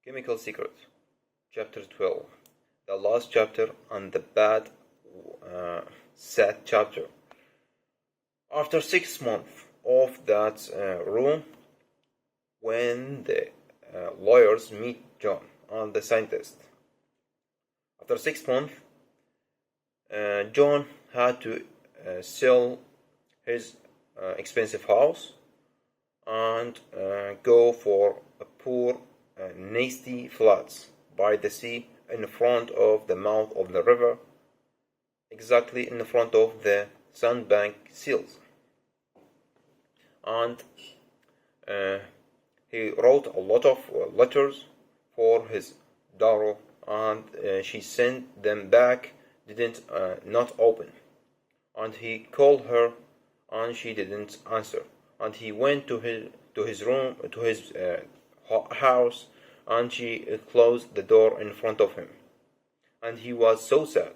Chemical Secret, Chapter 12, the last chapter and the bad, sad chapter. After 6 months of that room, when the lawyers meet John and the scientist. After 6 months, John had to sell his expensive house and go for a poor, nasty flats by the sea in front of the mouth of the river, exactly in front of the sandbank seals. And he wrote a lot of letters for his daughter, and she sent them back, not open. And he called her, and she didn't answer. And he went to his room, to his house, and she closed the door in front of him. And he was so sad.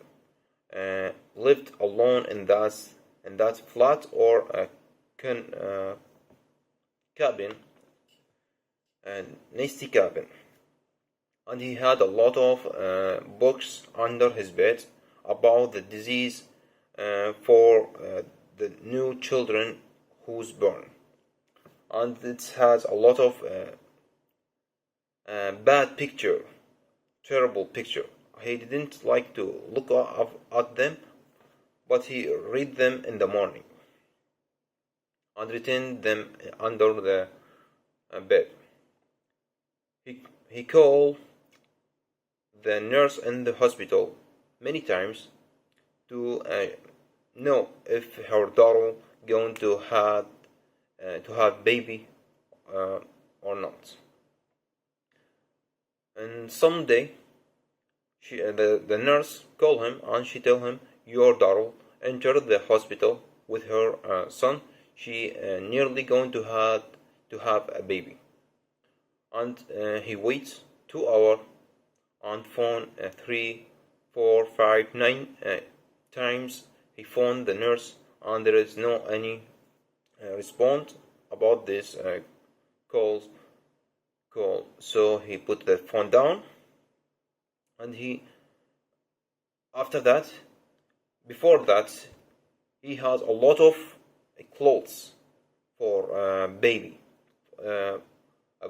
Lived alone in that flat or cabin, a nasty cabin. And he had a lot of books under his bed about the disease for the new children who's born. And it has a lot of bad picture, terrible picture. He didn't like to look at them, but he read them in the morning and written them under the bed. He called the nurse in the hospital many times to know if her daughter going to have baby or not. And someday, the nurse called him and she told him, "Your daughter entered the hospital with her son. She nearly going to have a baby." And he waits 2 hours and phone 3, 4, 5, 9 times. He phoned the nurse and there is no any response about this call. So he put the phone down, and before that, he has a lot of clothes for baby, a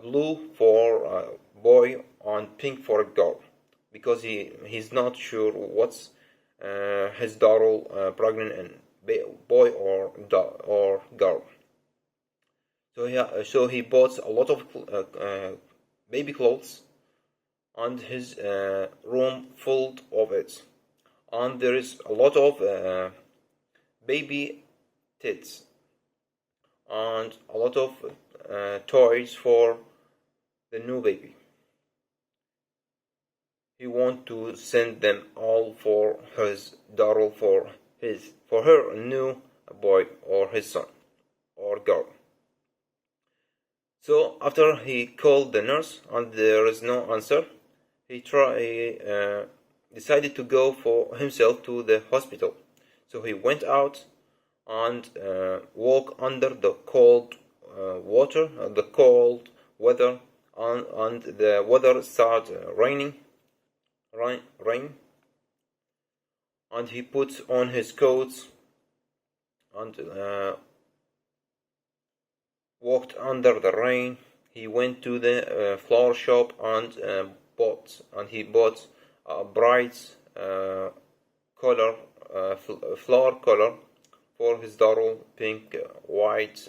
blue for a boy and pink for a girl, because he's not sure what's his daughter pregnant and boy or girl. So he bought a lot of baby clothes, and his room full of it. And there is a lot of baby tits and a lot of toys for the new baby. He wants to send them all for his daughter, for her new boy or his son or girl. So after he called the nurse and there is no answer, he decided to go for himself to the hospital. So he went out and walked under the cold water, the cold weather, and the weather started rain. And he put on his coat and walked under the rain. He went to the flower shop and he bought a bright color, flower color for his daughter, pink, white,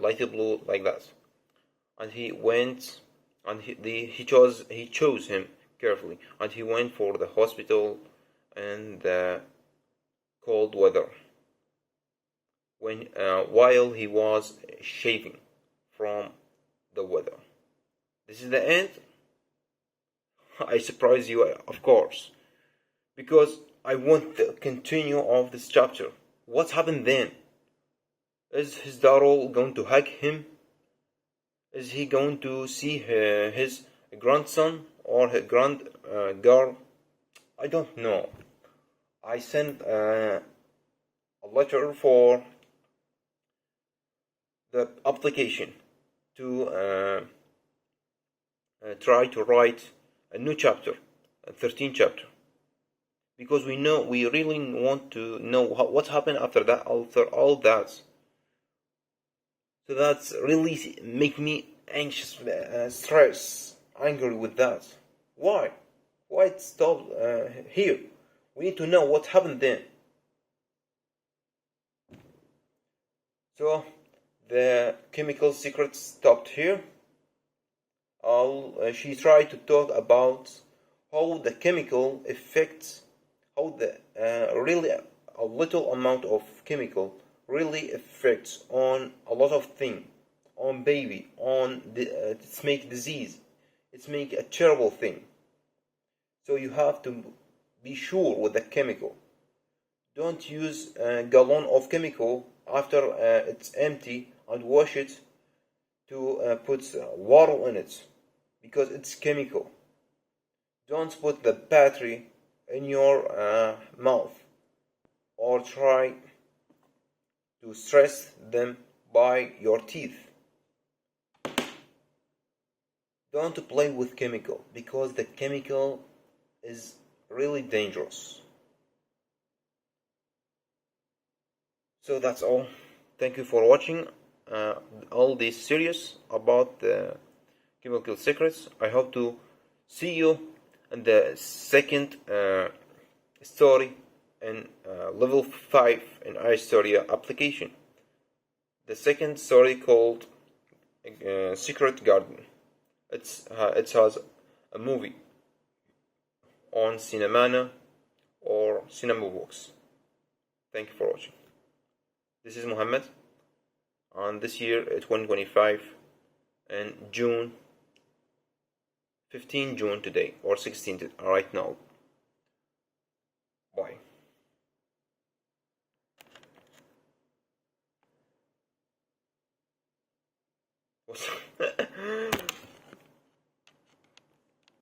light blue, like that. And he went and he chose him carefully, and he went for the hospital in the cold weather. While he was shaving from the weather. This is the end. I surprise you, of course, because I want the continue of this chapter. What happened then? Is his daughter going to hug him? Is he going to see his grandson or his girl? I don't know. I sent a letter for the application to try to write a new chapter, a 13th chapter, because we really want to know what happened after that, after all that. So that's really make me anxious, stress, angry with that. Why? Why it stopped here? We need to know what happened then. So the chemical secret stopped here. She tried to talk about how the chemical affects, how the really a little amount of chemical really affects on a lot of things, on baby, on it's make disease, it's make a terrible thing. So you have to be sure with the chemical. Don't use a gallon of chemical after it's empty and wash it to put water in it, because it's chemical. Don't put the battery in your mouth or try to stress them by your teeth. Don't play with chemical, because the chemical is really dangerous. So that's all. Thank you for watching all this series about the chemical secrets. I hope to see you in the second story in level 5 in iStoria application. The second story called Secret Garden. It has a movie on Cinemana or Cinema Box. Thank you for watching. This is Muhammad, and this year 2025 and June 15 June today, or 16th right now. Bye. What's